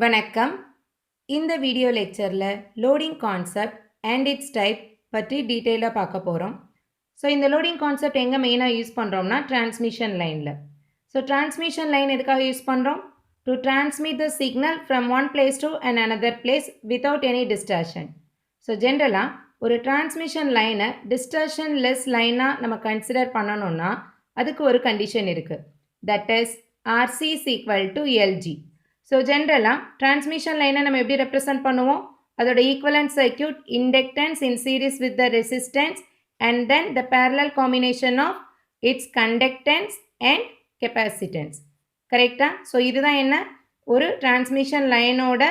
வணக்கம். இந்த வீடியோ லெக்சரில் loading concept and it's type பற்றி டீட்டெயிலாக பார்க்க போகிறோம். ஸோ இந்த லோடிங் கான்செப்ட் எங்கே மெயினாக யூஸ் பண்ணுறோம்னா டிரான்ஸ்மிஷன் லைனில். ஸோ டிரான்ஸ்மிஷன் லைன் எதுக்காக யூஸ் பண்ணுறோம்? To transmit the signal from one place to and another place without any distortion. So ஜென்ரலாக ஒரு டிரான்ஸ்மிஷன் லைனை டிஸ்டார்ஷன் லெஸ் லைனாக நம்ம கன்சிடர் பண்ணணும்னா அதுக்கு ஒரு கண்டிஷன் இருக்குது. That is RC is equal to LG. So ஜென்ரலாக டிரான்ஸ்மிஷன் லைனை நம்ம எப்படி ரெப்ரசன்ட் பண்ணுவோம்? அதோட equivalent circuit inductance in series with the resistance and then the parallel combination of its conductance and capacitance. கரெக்டாக? ஸோ இதுதான் என்ன? ஒரு டிரான்ஸ்மிஷன் லைனோட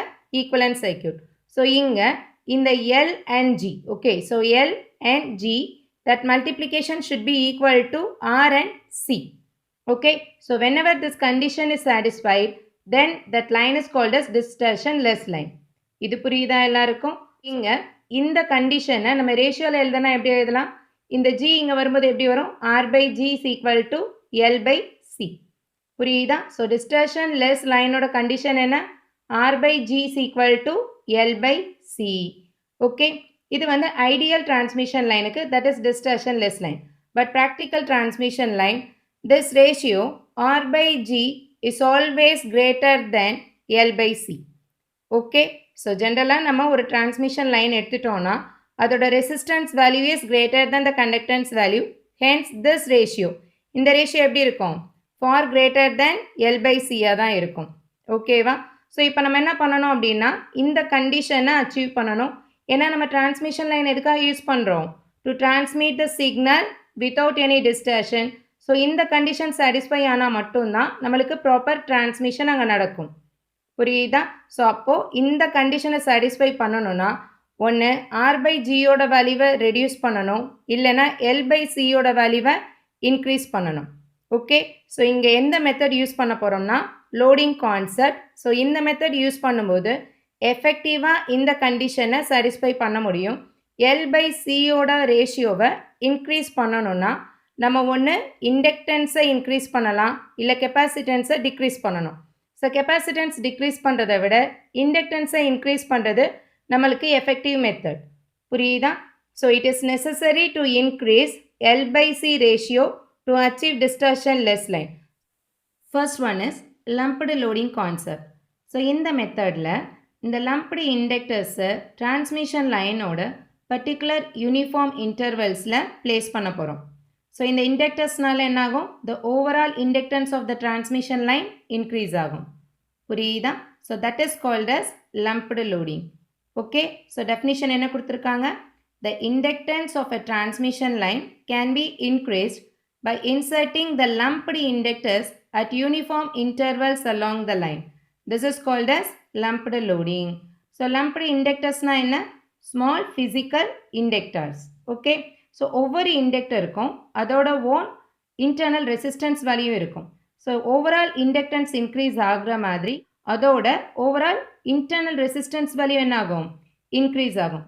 ஈக்குவலன்ட் சர்க்யூட். ஸோ இங்கே இந்த L and G, okay, so L and G, that multiplication should be equal to R and C. Okay, so whenever this condition is satisfied, then that line is called as distortionless line. இது புரியுதா எல்லாருக்கும்? இங்கே இந்த கண்டிஷனை நம்ம ரேஷியோவில் எழுதுனா எப்படி எழுதலாம்? இந்த G இங்கே வரும்போது எப்படி வரும்? R by G is equal to L by C. புரியுதா? ஸோ டிஸ்டர்ஷன்லெஸ் லைனோட கண்டிஷன் என்ன? R by G is equal to L by C. Okay, இது வந்து ஐடியல் டிரான்ஸ்மிஷன் லைனுக்கு, that is distortionless line. But practical transmission line, this ratio R by G is always greater than L by C. Okay, so generally நம்ம ஒரு transmission line எடுத்துட்டோம்னா அதோட resistance value is greater than the conductance value. Hence this ratio, இந்த ratio எப்படி இருக்கும்? Far greater than L by C தான் இருக்கும். ஓகேவா? ஸோ இப்போ நம்ம என்ன பண்ணணும் அப்படின்னா இந்த கண்டிஷனை அச்சீவ் பண்ணணும். ஏன்னா நம்ம டிரான்ஸ்மிஷன் லைன் எதுக்காக யூஸ் பண்ணுறோம்? To transmit the signal without any distortion. So இந்த கண்டிஷன் சாட்டிஸ்ஃபை ஆனால் மட்டும்தான் நம்மளுக்கு ப்ராப்பர் டிரான்ஸ்மிஷன் அங்கே நடக்கும். புரியுதா? ஸோ அப்போது இந்த கண்டிஷனை சாட்டிஸ்ஃபை பண்ணணும்னா ஒன்று ஆர் பை ஜியோட வேல்யூவை ரெடியூஸ் பண்ணணும், இல்லைனா எல் பை சியோட வேல்யூவை இன்க்ரீஸ் பண்ணணும். ஓகே, ஸோ இங்கே எந்த மெத்தட் யூஸ் பண்ண போகிறோம்னா லோடிங் கான்செப்ட். ஸோ இந்த மெத்தட் யூஸ் பண்ணும்போது எஃபெக்டிவாக இந்த கண்டிஷனை சாட்டிஸ்ஃபை பண்ண முடியும். எல் பை சியோட ரேஷியோவை இன்க்ரீஸ் பண்ணணும்னா நம்ம ஒன்று இண்டக்டன்ஸை இன்க்ரீஸ் பண்ணலாம், இல்லை கெப்பாசிட்டன்ஸை டிக்ரீஸ் பண்ணணும். ஸோ கெப்பாசிட்டன்ஸ் டிக்ரீஸ் பண்ணுறதை விட இண்டக்டன்ஸை இன்க்ரீஸ் பண்ணுறது நம்மளுக்கு எஃபெக்டிவ் மெத்தட். புரியுதா? So it is necessary to increase L by C ratio to achieve distortionless line. First one is lumped loading concept. So இந்த மெத்தடில் இந்த லம்ப்டு இண்டக்டர்ஸை டிரான்ஸ்மிஷன் லைனோட பர்டிகுலர் யூனிஃபார்ம் இன்டர்வல்ஸில் பிளேஸ் பண்ண போகிறோம். ஸோ இந்த இண்டக்டர்ஸ்னால என்ன ஆகும்? The overall inductance of the transmission line increase ஆகும். புரியுதா? So that is called as lumped loading. Okay, so definition என்ன கொடுத்துருக்காங்க? The inductance of a transmission line can be increased by inserting the lumped inductors at uniform intervals along the line. This is called as lumped loading. So lumped இண்டக்டர்ஸ்னால் என்ன? Small physical inductors. Okay, so ஒவ்வொரு இண்டக்டருக்கும் அதோட own internal resistance value இருக்கும். So overall inductance increase ஆகிற மாதிரி அதோட overall internal resistance value என்ன ஆகும்? இன்க்ரீஸ் ஆகும்.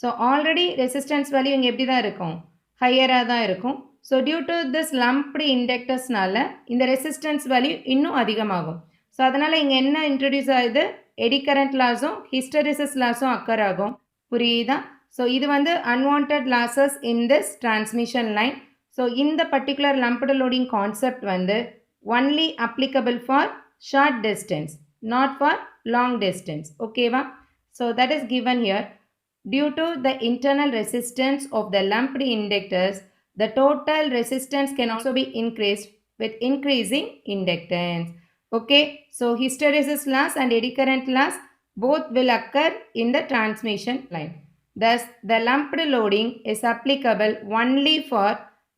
ஸோ ஆல்ரெடி ரெசிஸ்டன்ஸ் வேல்யூ இங்கே எப்படி தான் இருக்கும்? ஹையராக தான் இருக்கும். ஸோ டியூ டு திஸ் லம்ப்டு இண்டக்டர்ஸ்னால இந்த ரெசிஸ்டன்ஸ் வேல்யூ இன்னும் அதிகமாகும். ஸோ அதனால் இங்கே என்ன இன்ட்ரடியூஸ் ஆகுது? எடி கரண்ட் லாஸும் ஹிஸ்டரிசிஸ் லாஸும் அக்கர் ஆகும். புரியுதா? ஸோ இது வந்து unwanted losses in this transmission line. So இந்த பர்டிகுலர் லம்ப்டு லோடிங் கான்செப்ட் வந்து only applicable for short distance, not for long distance. ஓகேவா? So that is given here. Due to the internal resistance of the lumped inductors, the total resistance can also be increased with increasing inductance. Okay, so hysteresis loss and eddy current loss both will occur in the transmission line. Thus, the lumped loading is applicable only for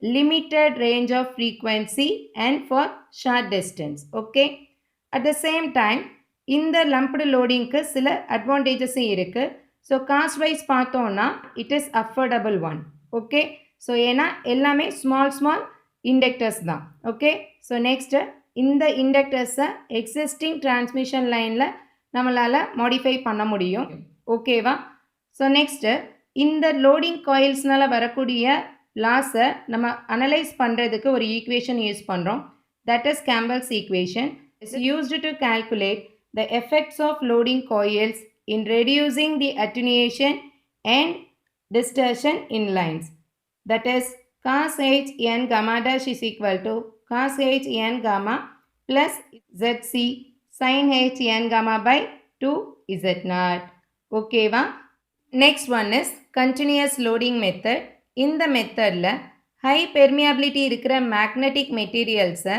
limited range of frequency and for short distance. Okay, at the same time, in the lumped loading ku sila advantages irukku. So cost wise பார்த்தோம்னா it is affordable one. Okay, so ஏன்னா எல்லாமே small inductors தான். Okay, so next இந்த இண்டக்டர்ஸை existing transmission லைனில் நம்மளால் modify பண்ண முடியும். ஓகேவா? ஸோ நெக்ஸ்ட்டு இந்த லோடிங் காயில்ஸ்னால் வரக்கூடிய லாஸை நம்ம அனலைஸ் பண்ணுறதுக்கு ஒரு ஈக்குவேஷன் யூஸ் பண்ணுறோம். That is Campbell's equation. Is used to calculate the effects of loading coils in reducing the attenuation and distortion in lines. That is cos h n gamma dash is equal to cos h n gamma plus zc sin h n gamma by 2 z naught. Okay va? Next one is continuous loading method. இந்த மெத்தடில் high permeability இருக்கிற magnetic மெட்டீரியல்ஸை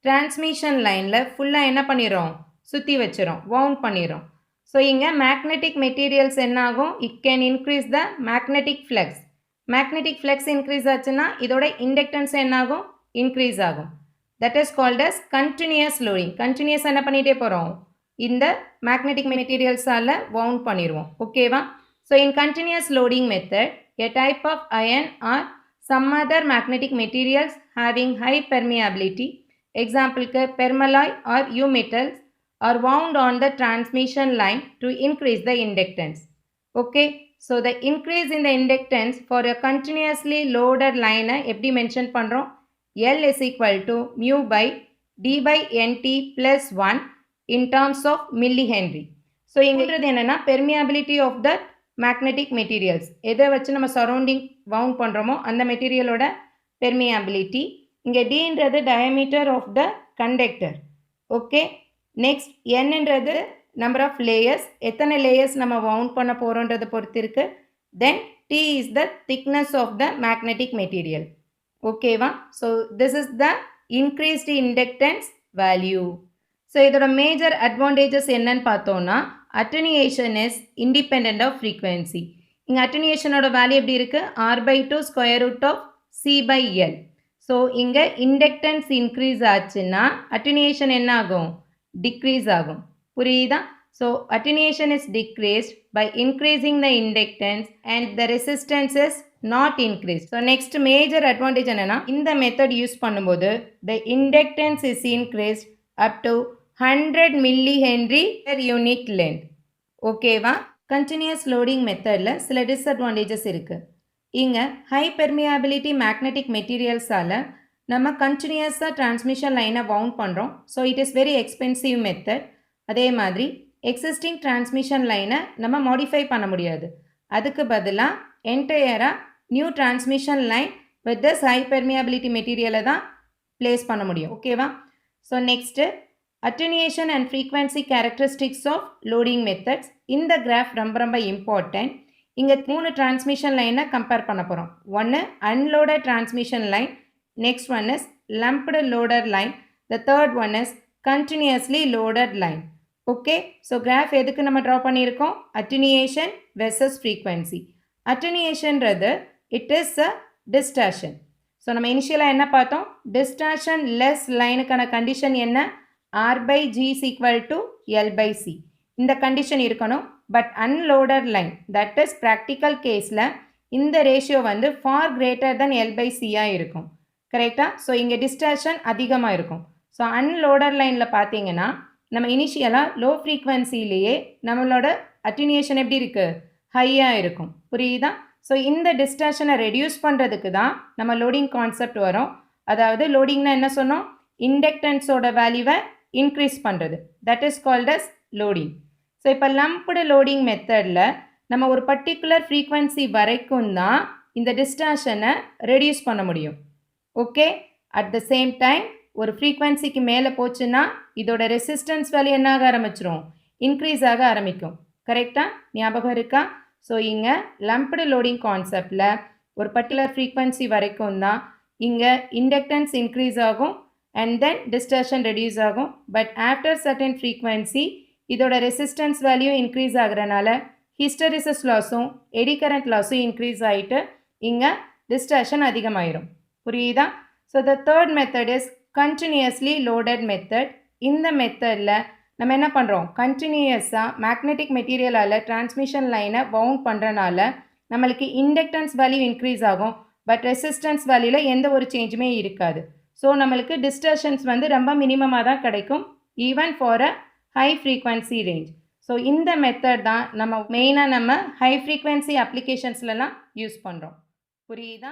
transmission லைனில் ஃபுல்லாக என்ன பண்ணிடுறோம், சுற்றி வச்சிடும், wound பண்ணிடுறோம். ஸோ இங்கே மேக்னெட்டிக் மெட்டீரியல்ஸ் என்ன ஆகும், it can increase the magnetic flux. Magnetic flux increase ஆச்சுன்னா இதோட இண்டக்டன்ஸ் என்ன ஆகும், இன்க்ரீஸ் ஆகும். That is called as continuous loading. Continuous என்ன பண்ணிகிட்டே போகிறோம், இந்த மேக்னெட்டிக் மெட்டீரியல்ஸால் வவுண்ட் பண்ணிடுவோம். ஓகேவா? So in continuous loading method a type of iron or some other magnetic materials having high permeability, example permalloy or U metals, are wound on the transmission line to increase the inductance. Okay, so the increase in the inductance for a continuously loaded line எப்படி mention பண்றோம், L is equal to mu by d by nt plus 1 in terms of millihenry. So இங்கிறது என்னன்னா permeability of the magnetic materials, எதை வச்சு நம்ம surrounding wound பண்ணுறோமோ அந்த மெட்டீரியலோட permeability. இங்கே டின்றது diameter of the conductor. Okay, next என்னன்றது நம்பர் ஆஃப் லேயர்ஸ், எத்தனை லேயர்ஸ் நம்ம வவுண்ட் பண்ண போகிறோன்றதை பொறுத்து இருக்கு. Then t is the thickness of the magnetic material. ஓகேவா? So this is the increased inductance value. So இதோட மேஜர் அட்வான்டேஜஸ் என்னன்னு பார்த்தோன்னா, attenuation is independent of frequency. இங்கே attenuationோட வேல்யூ எப்படி இருக்குது, r by 2 square root of c by l. So இங்கே inductance increase ஆச்சுன்னா attenuation என்ன ஆகும், டிக்ரீஸ் ஆகும். புரியுதா? So attenuation is decreased by increasing the inductance and the resistance is not increased. So next major advantage என்னென்னா, இந்த method use பண்ணும்போது the inductance is increased up to 100 millihenry per unit length. ஓகேவா? Continuous loading மெத்தடில் சில disadvantages இருக்குது. இங்கே high permeability magnetic மெட்டீரியல்ஸால் நம்ம கண்டினியூஸாக டிரான்ஸ்மிஷன் லைனை வவுண்ட் பண்ணுறோம். So it is very expensive method. அதே மாதிரி எக்ஸிஸ்டிங் டிரான்ஸ்மிஷன் லைனை நம்ம மாடிஃபை பண்ண முடியாது. அதுக்கு பதிலாக என்டையராக new transmission line with this high permeability மெட்டீரியலை தான் பிளேஸ் பண்ண முடியும். ஓகேவா? So next attenuation and frequency characteristics of loading methods. இந்த கிராஃப் ரொம்ப இம்பார்ட்டன்ட். இங்கே 3 டிரான்ஸ்மிஷன் லைனை கம்பேர் பண்ண போகிறோம். ஒன்று unloaded transmission line, next one is lumped loader line, the third one is continuously loaded line. Okay, so graph எதுக்கு நம்ம draw பண்ணியிருக்கோம், attenuation versus frequency. attenuationன்றது it is a distortion. So நம்ம இனிஷியலாக என்ன பார்த்தோம், டிஸ்டார்ஷன் லெஸ் லைனுக்கான கண்டிஷன் என்ன, r by g is equal to L by C. இந்த கண்டிஷன் இருக்கணும். But unloaded line, that is practical கேஸில் இந்த ரேஷியோ வந்து for greater than L by C-ஆக இருக்கும். கரெக்டாக? ஸோ இங்கே டிஸ்டார்ஷன் அதிகமாக இருக்கும். ஸோ அன்லோடட் லைனில் பார்த்தீங்கன்னா நம்ம இனிஷியலாக லோ ஃப்ரீக்வன்சிலேயே நம்மளோட அட்டினியூஷன் எப்படி இருக்குது, ஹையாக இருக்கும். புரியுதா? ஸோ இந்த டிஸ்டார்ஷனை ரெடியூஸ் பண்ணுறதுக்கு தான் நம்ம லோடிங் கான்செப்ட் வரும். அதாவது லோடிங்னா என்ன சொன்னோம், இண்டக்டன்ஸோட வேல்யூவை இன்க்ரீஸ் பண்ணுறது, that is called as loading. So இப்போ லம்ப்டு லோடிங் மெத்தடில் நம்ம ஒரு பர்டிகுலர் ஃப்ரீக்வன்சி வரைக்கும் தான் இந்த டிஸ்டார்ஷனை ரெடியூஸ் பண்ண முடியும். Okay, at the same time ஒரு ஃப்ரீக்வன்சிக்கு மேலே போச்சுன்னா இதோட ரெசிஸ்டன்ஸ் வேல்யூ என்ன ஆக ஆரம்பிச்சிரும், இன்க்ரீஸ் ஆக ஆரம்பிக்கும். கரெக்டாக ஞாபகம் இருக்கா? ஸோ இங்கே லம்ப்டு லோடிங் கான்செப்டில் ஒரு பர்டிகுலர் ஃப்ரீக்வன்சி வரைக்கும் தான் இங்கே இண்டக்டன்ஸ் இன்க்ரீஸ் ஆகும் and then distortion reduce ஆகும். பட் ஆஃப்டர் certain frequency இதோட ரெசிஸ்டன்ஸ் வேல்யூ இன்க்ரீஸ் ஆகிறனால ஹிஸ்டரிசிஸ் லாஸும் எடி கரண்ட் லாஸும் இன்க்ரீஸ் ஆகிட்டு இங்கே டிஸ்டார்ஷன் அதிகமாயிரும். புரியுதா? So the third method is continuously loaded method. இந்த மெத்தடில் நம்ம என்ன பண்ணுறோம், கண்டினியூஸாக மேக்னெட்டிக் மெட்டீரியலால் டிரான்ஸ்மிஷன் லைனை வவுண்ட் பண்ணுறனால நம்மளுக்கு இண்டக்டன்ஸ் வேல்யூ இன்க்ரீஸ் ஆகும். பட் ரெசிஸ்டன்ஸ் வேல்யூவில் எந்த ஒரு சேஞ்சுமே இருக்காது. ஸோ நம்மளுக்கு டிஸ்டர்ஷன்ஸ் வந்து ரொம்ப மினிமமாக தான் கிடைக்கும், even for a high frequency range. So இந்த மெத்தட் தான் நம்ம மெயினாக நம்ம ஹை ஃப்ரீக்வன்சி அப்ளிகேஷன்ஸ்லலாம் யூஸ் பண்ணுறோம். புரியுதா?